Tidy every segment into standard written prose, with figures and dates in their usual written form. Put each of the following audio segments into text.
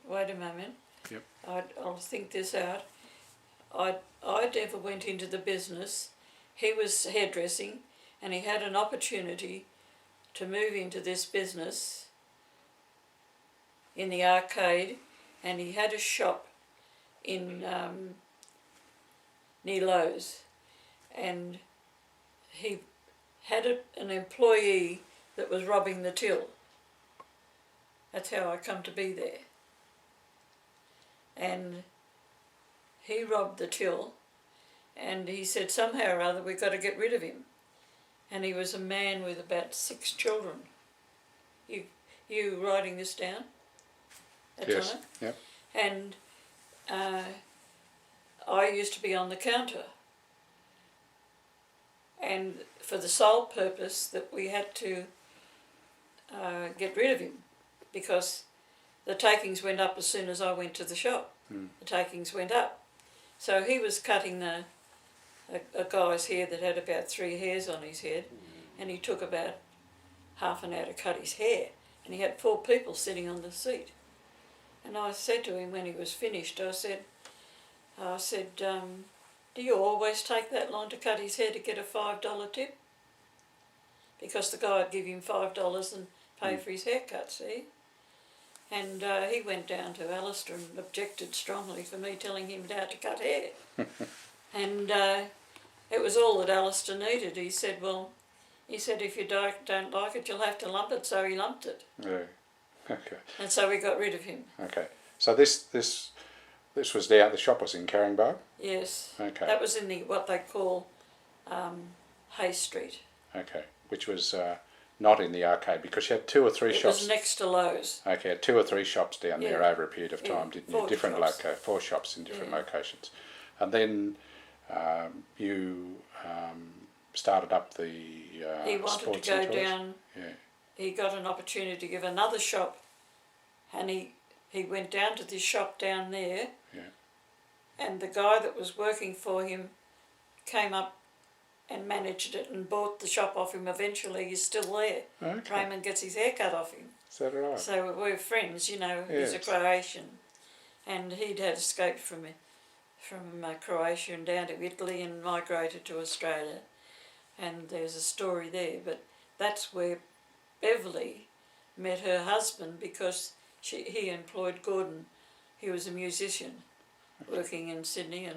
wait a moment. Yep. I'll think this out. I never went into the business. He was hairdressing, and he had an opportunity to move into this business in the arcade, and he had a shop in near Lowe's, and he had an employee that was robbing the till. That's how I come to be there. And he robbed the till, and he said somehow or other we've got to get rid of him. And he was a man with about 6 children. You writing this down? That's yes. on it? Yep. And I used to be on the counter, and for the sole purpose that we had to get rid of him, because the takings went up as soon as I went to the shop. The takings went up. So he was cutting a guy's hair that had about 3 hairs on his head, and he took about half an hour to cut his hair, and he had 4 people sitting on the seat. And I said to him when he was finished, I said, do you always take that long to cut his hair to get a $5 tip? Because the guy would give him $5 and pay for his haircut, see? And he went down to Alistair and objected strongly for me telling him how to cut hair. And it was all that Alistair needed. He said, if you don't like it, you'll have to lump it. So he lumped it. Yeah. Okay. And so we got rid of him. Okay. So this was down, the shop was in Caringbah? Yes. Okay. That was in what they call Hay Street. Okay. Which was not in the arcade, because you had 2 or 3 shops. It was next to Lowe's. Okay, you had 2 or 3 shops down there over a period of time, didn't you? 4 shops in different locations. And then you started up the he wanted sports to go down. Yeah. He got an opportunity to give another shop, and he went down to this shop down there. Yeah. And the guy that was working for him came up and managed it and bought the shop off him. Eventually he's still there. Okay. Raymond gets his hair cut off him. Is that right? So we're friends, you know. Yes. He's a Croatian, and he'd had escaped from Croatia and down to Italy and migrated to Australia. And there's a story there, but that's where Beverly met her husband, because he employed Gordon. He was a musician working in Sydney,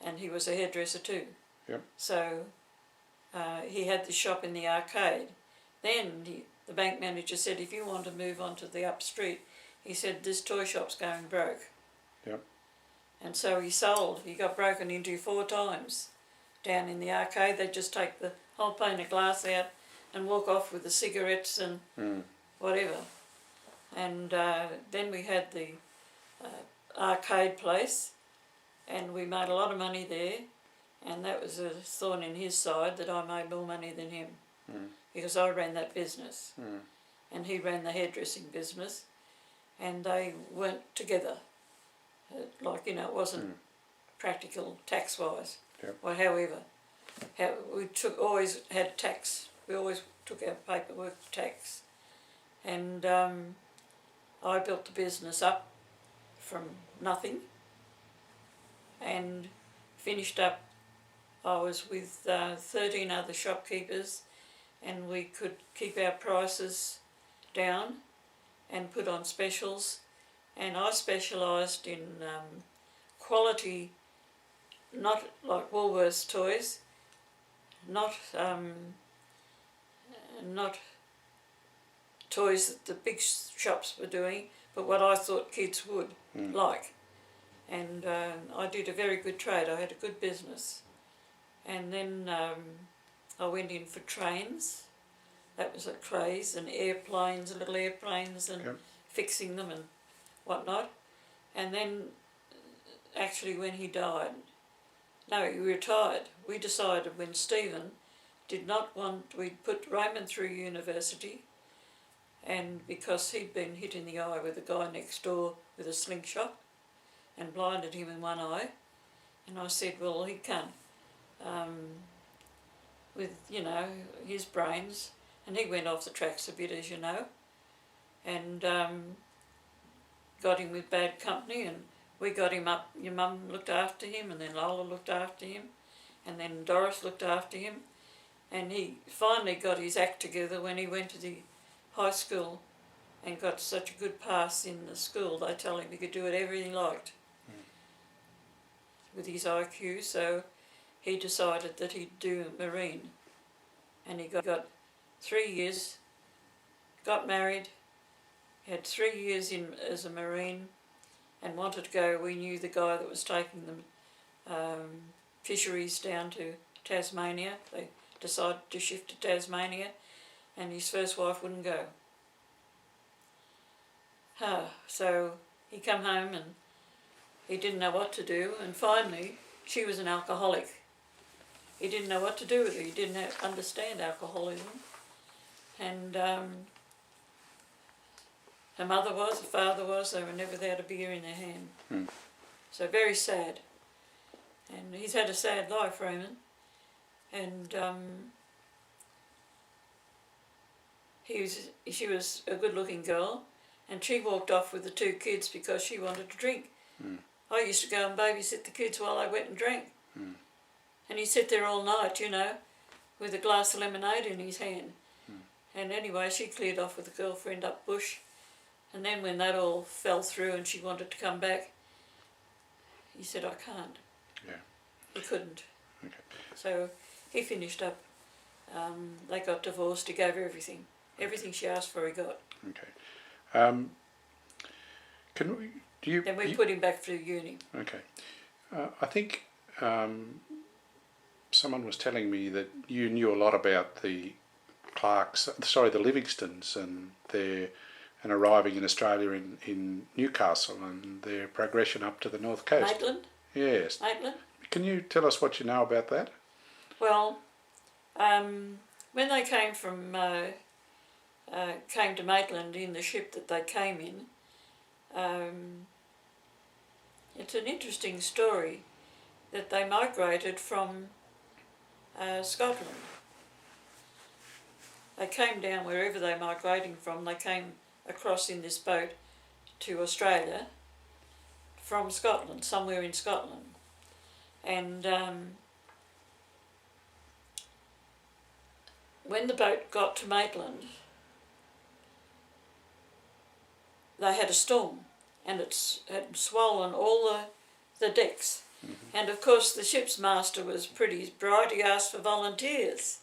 and he was a hairdresser too. Yep. So he had the shop in the arcade. Then the bank manager said, if you want to move on to the up street, he said, this toy shop's going broke. Yep. And so he sold. He got broken into 4 times. Down in the arcade, they'd just take the whole pane of glass out and walk off with the cigarettes and whatever. And then we had the arcade place, and we made a lot of money there, and that was a thorn in his side that I made more money than him, because I ran that business, and he ran the hairdressing business, and they weren't together. It wasn't practical tax-wise. Yep. Well, however, we always had tax. We always took our paperwork for tax. And I built the business up from nothing and finished up. I was with 13 other shopkeepers, and we could keep our prices down and put on specials. And I specialised in quality, not like Woolworths toys, not toys that the big shops were doing, but what I thought kids would like. And I did a very good trade. I had a good business. And then I went in for trains. That was a craze, and airplanes, little airplanes, and fixing them and whatnot. And then actually when he died, no, he retired. We decided when Stephen did not want, we'd put Raymond through university, and because he'd been hit in the eye with a guy next door with a slingshot and blinded him in one eye, and I said, well, he can't, with, his brains, and he went off the tracks a bit, as you know, and got him with bad company, and we got him up. Your mum looked after him, and then Lola looked after him, and then Doris looked after him, and he finally got his act together when he went to the high school and got such a good pass in the school. They told him he could do whatever he liked with his IQ, so he decided that he'd do Marine, and he got 3 years, got married, had 3 years in as a Marine, and wanted to go. We knew the guy that was taking them fisheries down to Tasmania. They decided to shift to Tasmania, and his first wife wouldn't go. So he come home and he didn't know what to do, and finally she was an alcoholic. He didn't know what to do with her. He didn't understand alcoholism, and her mother was, her father was. They were never without a beer in their hand. So very sad. And he's had a sad life, Raymond. And she was a good-looking girl, and she walked off with the 2 kids because she wanted to drink. I used to go and babysit the kids while I went and drank. And he'd sit there all night, you know, with a glass of lemonade in his hand. And anyway, she cleared off with a girlfriend up bush. And then when that all fell through and she wanted to come back, he said, I can't. Yeah. He couldn't. Okay. So he finished up. They got divorced. He gave her everything. Everything she asked for, he got. Okay. Then we put him back through uni. Okay. I think someone was telling me that you knew a lot about the the Livingstons and arriving in Australia in Newcastle and their progression up to the North Coast. Maitland? Yes. Maitland? Can you tell us what you know about that? Well, when they came to Maitland in the ship that they came in, it's an interesting story that they migrated from Scotland. They came down wherever they were migrating from. They came across in this boat to Australia from Scotland, somewhere in Scotland. And when the boat got to Maitland, they had a storm, and it had swollen all the decks. And of course the ship's master was pretty bright. He asked for volunteers.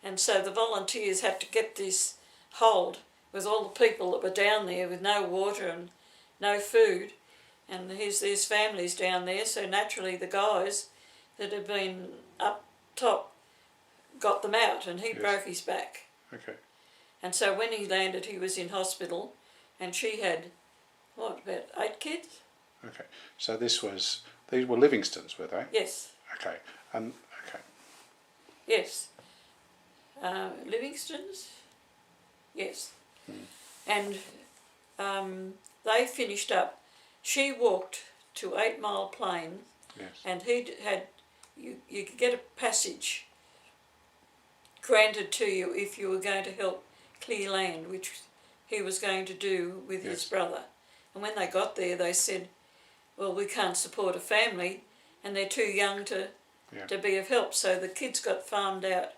And so the volunteers had to get this hold with all the people that were down there with no water and no food. And there's families down there, so naturally the guys that had been up top got them out, and he broke his back. Okay. And so when he landed, he was in hospital, and she had, about 8 kids? Okay. So these were Livingstons, were they? Yes. Okay. Okay. Yes. Livingstons? Yes. And they finished up. She walked to 8 Mile Plain, and you could get a passage granted to you if you were going to help clear land, which he was going to do with his brother. And when they got there, they said, well, we can't support a family, and they're too young to be of help. So the kids got farmed out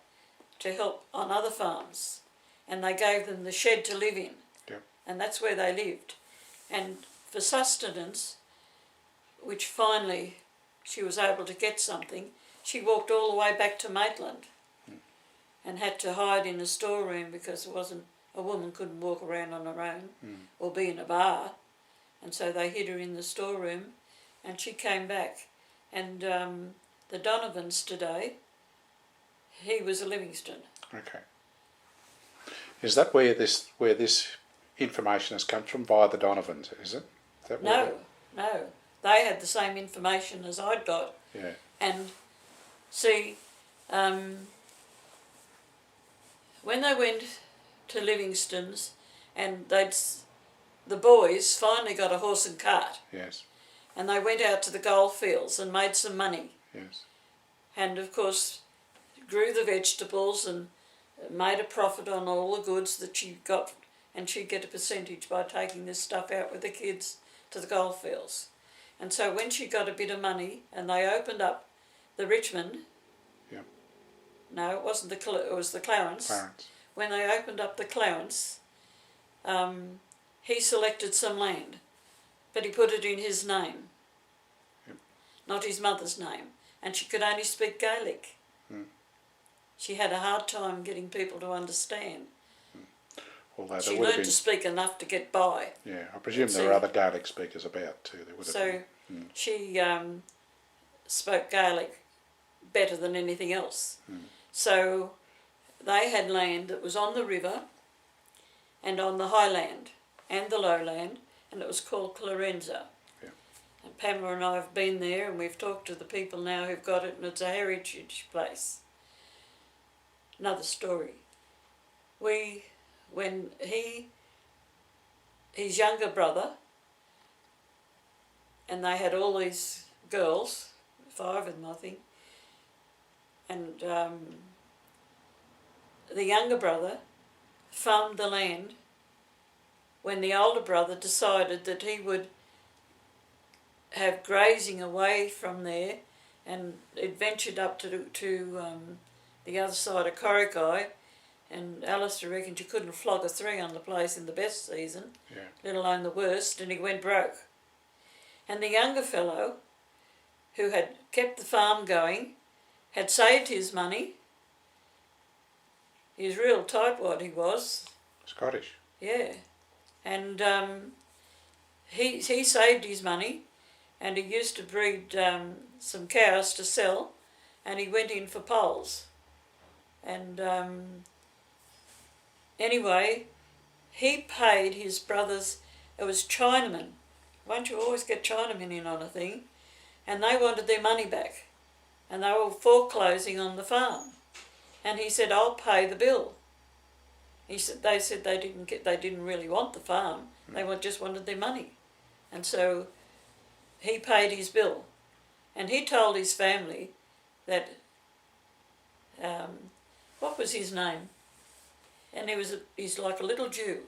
to help on other farms, and they gave them the shed to live in, and that's where they lived. And for sustenance, which finally she was able to get something, she walked all the way back to Maitland and had to hide in a storeroom because a woman couldn't walk around on her own or be in a bar. And so they hid her in the storeroom, and she came back. And the Donovans today, he was a Livingston. Okay. Is that where this information has come from, via the Donovans, is it? No. They had the same information as I'd got. Yeah. And see, when they went to Livingstone's, and the boys finally got a horse and cart. Yes. And they went out to the goldfields and made some money. Yes. And of course grew the vegetables and made a profit on all the goods that she got and she'd get a percentage by taking this stuff out with the kids to the goldfields. And so when she got a bit of money and they opened up the Richmond, no, it wasn't it was the Clarence. When they opened up the Clarence, he selected some land, but he put it in his name, not his mother's name, and she could only speak Gaelic. She had a hard time getting people to understand. Although she learned to speak enough to get by. Yeah, I presume there were other Gaelic speakers about too. There would have been. She spoke Gaelic better than anything else. So they had land that was on the river and on the highland and the lowland, and it was called Clarenza. And Pamela and I have been there, and we've talked to the people now who've got it, and it's a heritage place. Another story. When his younger brother, and they had all these girls, 5 of them I think, and the younger brother farmed the land when the older brother decided that he would have grazing away from there, and it ventured up to the other side of Clarke, and Alistair reckoned you couldn't flog a 3 on the place in the best season, let alone the worst, and he went broke. And the younger fellow, who had kept the farm going, had saved his money. He was real tightwad, he was. Scottish. Yeah. And he saved his money, and he used to breed some cows to sell, and he went in for poles. And anyway, he paid his brothers, it was Chinamen. Won't you always get Chinamen in on a thing? And they wanted their money back. And they were foreclosing on the farm. And he said, I'll pay the bill. They said they didn't really want the farm. They just wanted their money. And so he paid his bill. And he told his family that, what was his name? And he's like a little Jew.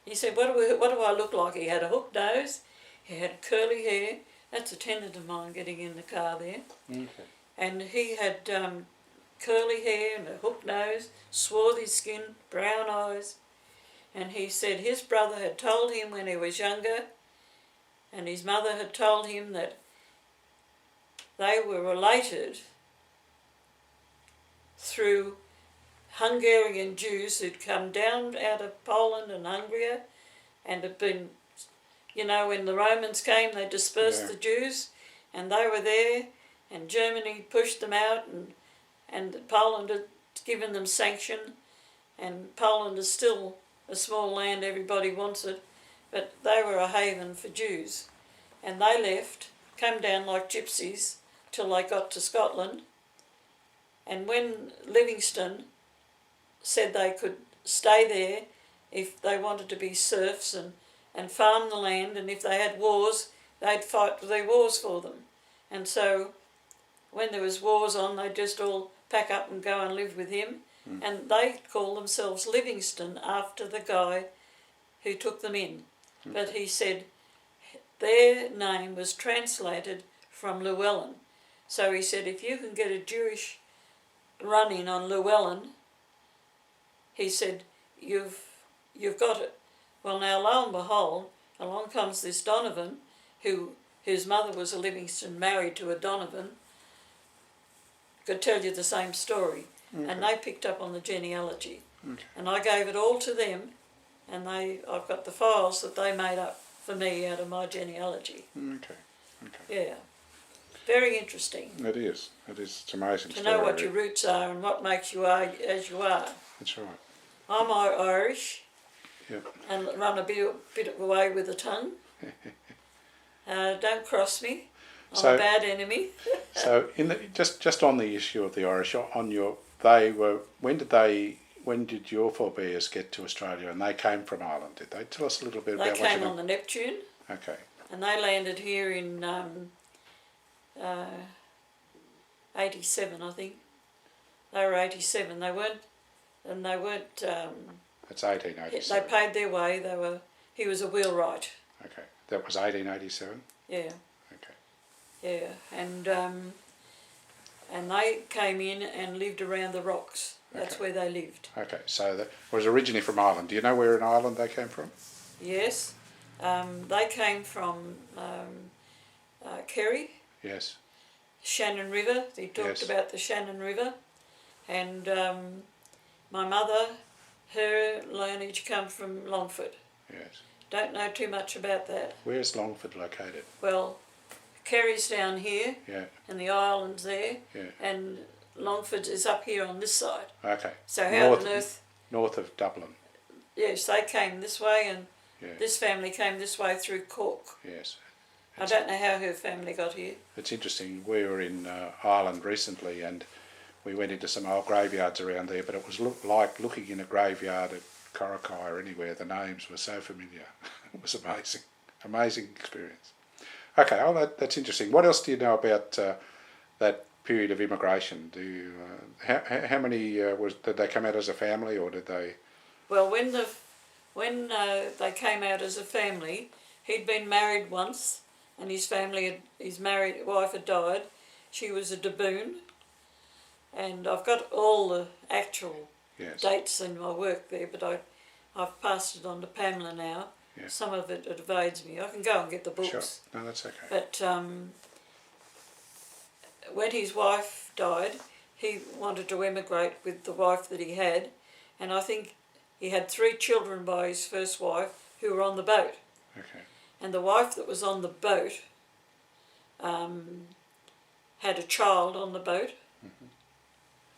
He said, what do I look like? He had a hooked nose, he had curly hair. That's a tenant of mine getting in the car there. And he had curly hair and a hooked nose, swarthy skin, brown eyes. And he said his brother had told him when he was younger, and his mother had told him that they were related through Hungarian Jews who'd come down out of Poland and Hungary and had been, when the Romans came, they dispersed the Jews, and they were there, and Germany pushed them out, and Poland had given them sanction, and Poland is still a small land, everybody wants it, but they were a haven for Jews. And they left, came down like gypsies till they got to Scotland, and when Livingstone said they could stay there if they wanted to be serfs and farm the land, and if they had wars, they'd fight their wars for them. And so when there was wars on, they'd just all pack up and go and live with him. And they call themselves Livingstone after the guy who took them in. But he said their name was translated from Llewellyn. So he said, if you can get a Jewish run-in on Llewellyn, he said, you've got it. Well, now, lo and behold, along comes this Donovan, whose mother was a Livingstone, married to a Donovan, could tell you the same story. And they picked up on the genealogy. And I gave it all to them, and I've got the files that they made up for me out of my genealogy. Yeah. Very interesting. It is. It's amazing to know what your roots are and what makes you are as you are. That's right. I'm Irish. And run a bit away with the tongue. Don't cross me. I'm a bad enemy. So just on the issue of the Irish, when did your forebears get to Australia? And they came from Ireland, did they? Tell us a little bit about what you mean. They came on the Neptune. Okay. And they landed here in 87, I think. They were 87. They weren't That's They 1887. paid their way. He was a wheelwright. Okay, that was 1887. Yeah, Okay, yeah, and they came in and lived around the rocks. That's Okay. where they lived. okay. So that was originally from Ireland. Do you know where in Ireland they came from? Yes, they came from Kerry, Yes. Shannon River. They talked Yes. about the Shannon River, and my mother, her lineage come from Longford. Yes. Don't know too much about that. Where's Longford located? Well, Kerry's down here, Yeah. and the island's there, Yeah. and Longford is up here on this side. Okay. So how north, on earth? North of Dublin. Yes, they came this way, and Yeah. this family came this way through Cork. Yes. I don't know how her family got here. It's interesting. We were in Ireland recently, and we went into some old graveyards around there. But it was like looking in a graveyard at Clarke or anywhere. The names were so familiar. It was amazing, amazing experience. Okay, well that's interesting. What else do you know about that period of immigration? Do you, how many did they come out as a family, or did they? Well, when they came out as a family, he'd been married once, and his married wife had died. She was a Daboon, and I've got all the actual Yes. dates in my work there, but I've passed it on to Pamela now. Yeah. Some of it evades me. I can go and get the books. Sure. No, that's okay. But when his wife died, he wanted to emigrate with the wife that he had, and I think he had 3 children by his first wife who were on the boat. Okay. And the wife that was on the boat had a child on the boat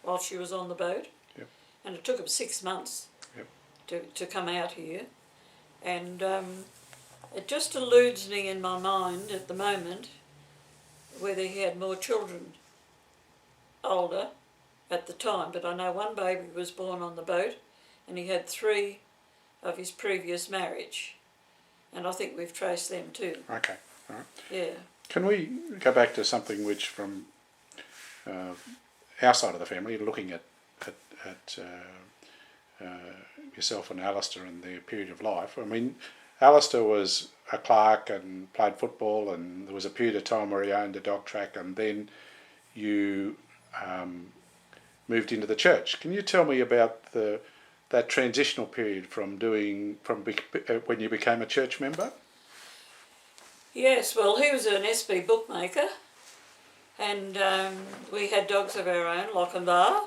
while she was on the boat. Yep. And it took him 6 months to come out here. And it just eludes me in my mind at the moment whether he had more children older at the time. But I know one baby was born on the boat, and he had 3 of his previous marriage. And I think we've traced them too. Okay. All right. Yeah. Can we go back to something which, from our side of the family, looking at yourself and Alistair and their period of life? I mean, Alistair was a Clarke and played football, and there was a period of time where he owned a dog track, and then you moved into the church. Can you tell me about that transitional period from when you became a church member? Yes, well, he was an SB bookmaker, and we had dogs of our own, Lock and Bar,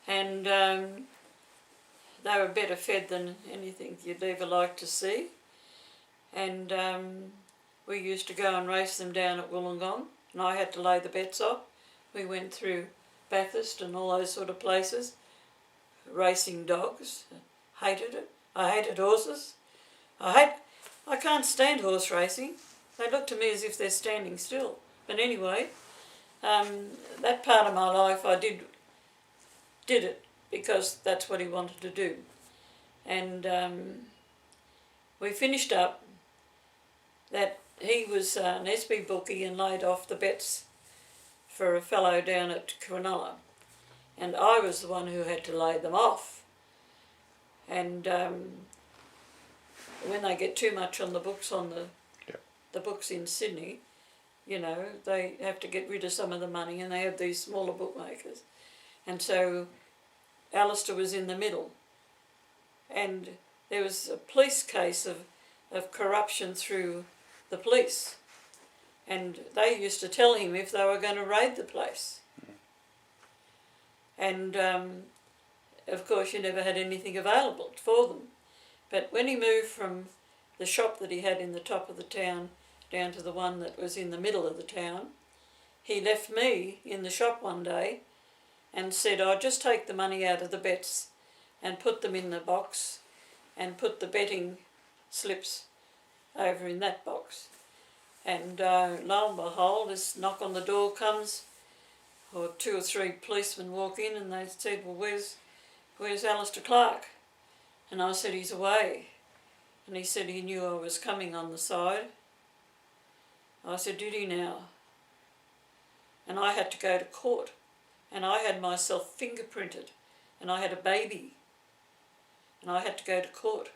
and they were better fed than anything you'd ever like to see. And we used to go and race them down at Wollongong, and I had to lay the bets off. We went through Bathurst and all those sort of places, racing dogs. Hated it. I hated horses. I can't stand horse racing. They look to me as if they're standing still. But anyway, that part of my life I did it because that's what he wanted to do. And we finished up that he was an SB bookie and laid off the bets for a fellow down at Cronulla. And I was the one who had to lay them off. And when they get too much on the books the books in Sydney, you know, they have to get rid of some of the money, and they have these smaller bookmakers. And so Alistair was in the middle. And there was a police case of corruption through the police. And they used to tell him if they were going to raid the place. And of course you never had anything available for them. But when he moved from the shop that he had in the top of the town down to the one that was in the middle of the town, he left me in the shop one day and said, I'll just take the money out of the bets and put them in the box and put the betting slips over in that box. And lo and behold, this knock on the door comes, or 2 or 3 policemen walk in, and they said, well, where's Alistair Clarke? And I said, he's away. And he said he knew I was coming on the side. I said, did he now? And I had to go to court, and I had myself fingerprinted, and I had a baby. and I had to go to court.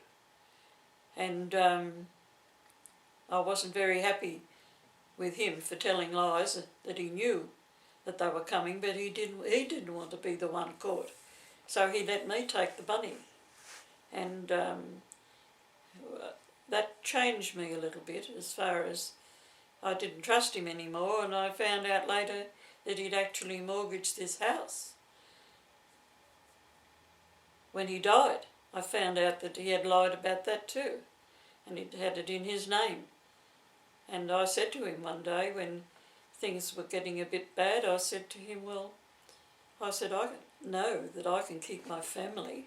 And I wasn't very happy with him for telling lies that he knew that they were coming, but he didn't want to be the one caught. So he let me take the bunny. And that changed me a little bit, as far as I didn't trust him anymore, and I found out later that he'd actually mortgaged this house. When he died, I found out that he had lied about that too, and he'd had it in his name. And I said to him one day, when things were getting a bit bad, I said to him, well, I said, I know that I can keep my family.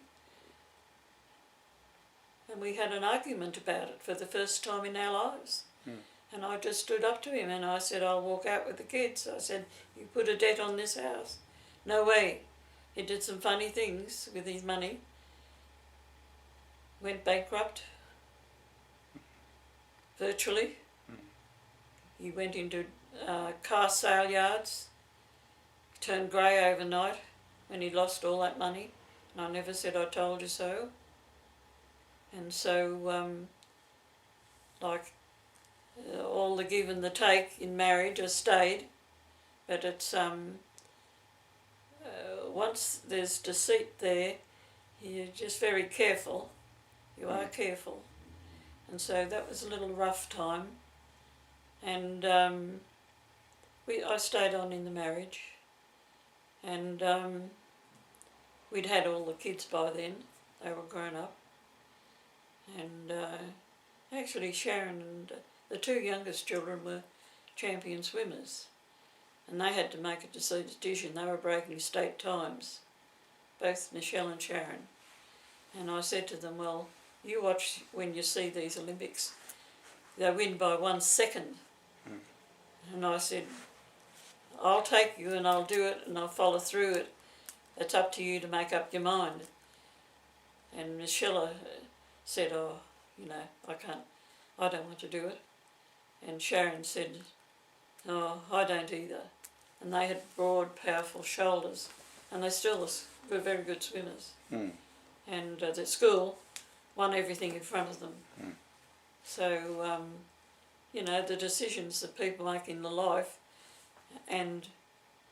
And we had an argument about it for the first time in our lives. And I just stood up to him and I said, I'll walk out with the kids. I said, you put a debt on this house. No way. He did some funny things with his money. Went bankrupt. Virtually. He went into car sale yards. Turned grey overnight when he lost all that money. And I never said I told you so. And so, all the give and the take in marriage has stayed, but it's once there's deceit there, you're just very careful. You are careful, and so that was a little rough time. And I stayed on in the marriage, and we'd had all the kids by then; they were grown up, and actually Sharon and the two youngest children were champion swimmers, and they had to make a decision. They were breaking state times, both Michelle and Sharon. And I said to them, well, you watch when you see these Olympics. They win by 1 second. And I said, I'll take you and I'll do it and I'll follow through it. It's up to you to make up your mind. And Michelle said, oh, I don't want to do it. And Sharon said, oh, I don't either. And they had broad, powerful shoulders, and they still were very good swimmers. And the school won everything in front of them. So, the decisions that people make in the life. And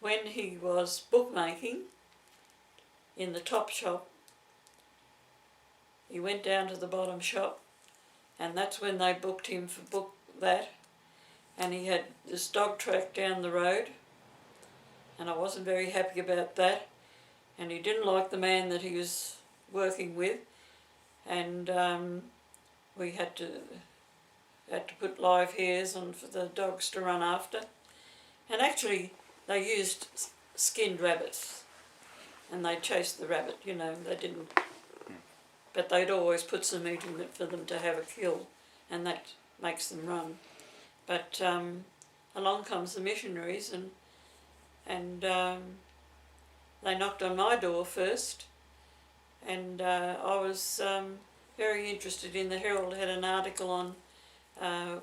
when he was bookmaking in the top shop, he went down to the bottom shop, and that's when they booked him for book that. And he had this dog track down the road, and I wasn't very happy about that. And he didn't like the man that he was working with, and we had to put live hairs on for the dogs to run after. And actually, they used skinned rabbits, and they chased the rabbit. They didn't. But they'd always put some meat in it for them to have a kill, and that makes them run. But along comes the missionaries, and they knocked on my door first, and I was very interested in the Herald. Had an article on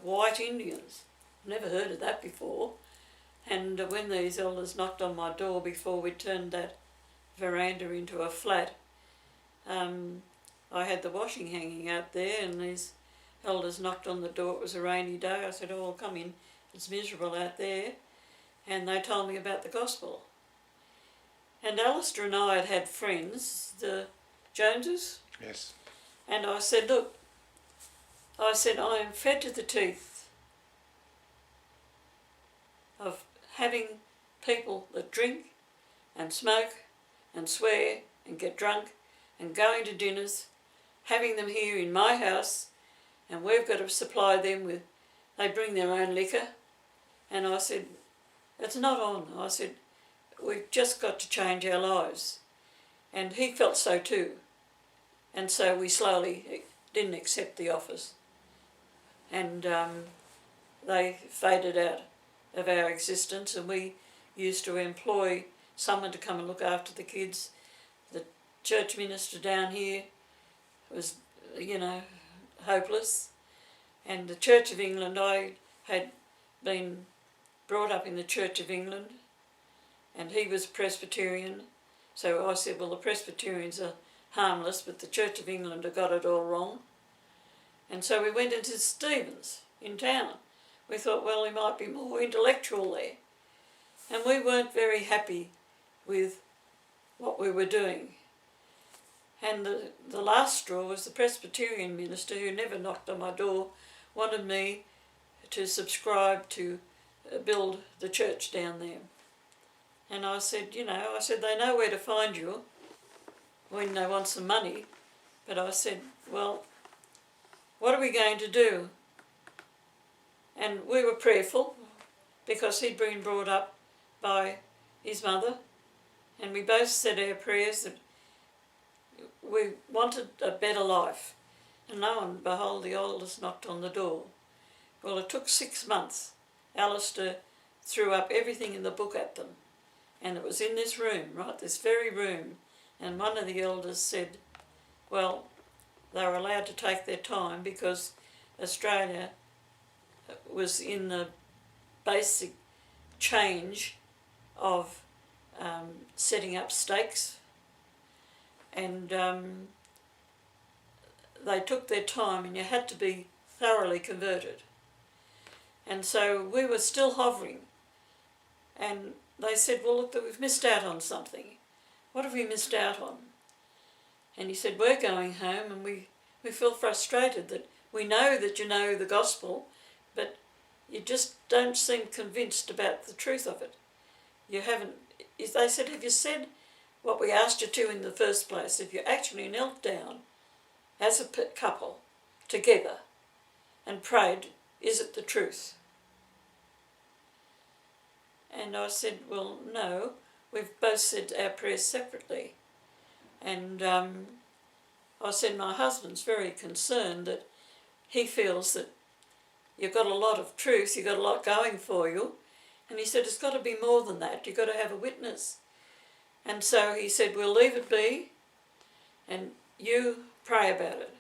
white Indians. Never heard of that before. And when these elders knocked on my door before we turned that veranda into a flat, I had the washing hanging out there, and these elders knocked on the door. It was a rainy day. I said, oh, I'll come in. It's miserable out there. And they told me about the gospel. And Alistair and I had friends, the Joneses. Yes. And I said, look, I am fed to the teeth of having people that drink and smoke and swear and get drunk and going to dinners, having them here in my house, and we've got to supply them with, they bring their own liquor. And I said, it's not on. I said, we've just got to change our lives. And he felt so too. And so we slowly didn't accept the offers. And they faded out of our existence, and we used to employ someone to come and look after the kids. The church minister down here was, hopeless. And the Church of England, I had been brought up in the Church of England, and he was Presbyterian. So I said, well, the Presbyterians are harmless, but the Church of England had got it all wrong. And so we went into Stephen's in town. We thought, well, we might be more intellectual there. And we weren't very happy with what we were doing. And the last straw was the Presbyterian minister, who never knocked on my door, wanted me to subscribe to build the church down there. And I said, they know where to find you when they want some money. But I said, well, what are we going to do? And we were prayerful, because he'd been brought up by his mother, and we both said our prayers that we wanted a better life. And lo and behold, the oldest knocked on the door. Well, it took 6 months. Alistair threw up everything in the book at them, and it was in this room, right, this very room. And one of the elders said, well, they were allowed to take their time because Australia was in the basic change of setting up stakes, and they took their time, and you had to be thoroughly converted. And so we were still hovering, and they said, well, look, we've missed out on something. What have we missed out on? And he said, we're going home, and we feel frustrated that we know that you know the gospel, but you just don't seem convinced about the truth of it. You haven't. They said, have you said what we asked you to in the first place? If you actually knelt down as a couple together and prayed, is it the truth? And I said, well, no, we've both said our prayers separately. And I said, my husband's very concerned that he feels that you've got a lot of truth, you've got a lot going for you. And he said, it's got to be more than that, you've got to have a witness. And so he said, we'll leave it be, and you pray about it.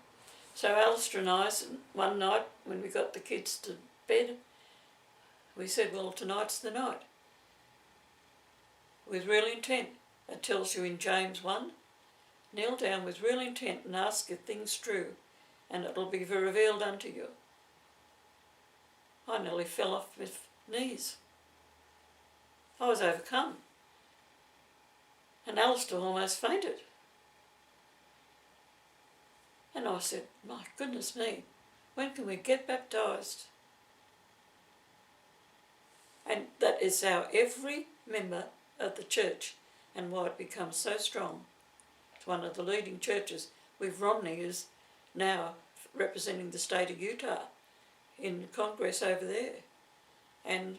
So Alistair and I, one night when we got the kids to bed, we said, well, tonight's the night. With real intent. It tells you in James 1, kneel down with real intent and ask if things true, and it will be revealed unto you. I nearly fell off my knees. I was overcome. And Alistair almost fainted. And I said, my goodness me, when can we get baptised? And that is how every member of the church, and why it becomes so strong. It's one of the leading churches. With Romney is now representing the state of Utah in Congress over there. And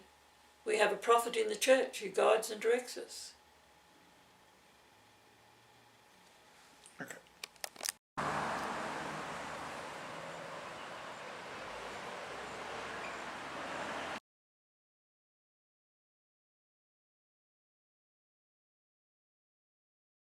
we have a prophet in the church who guides and directs us. Okay.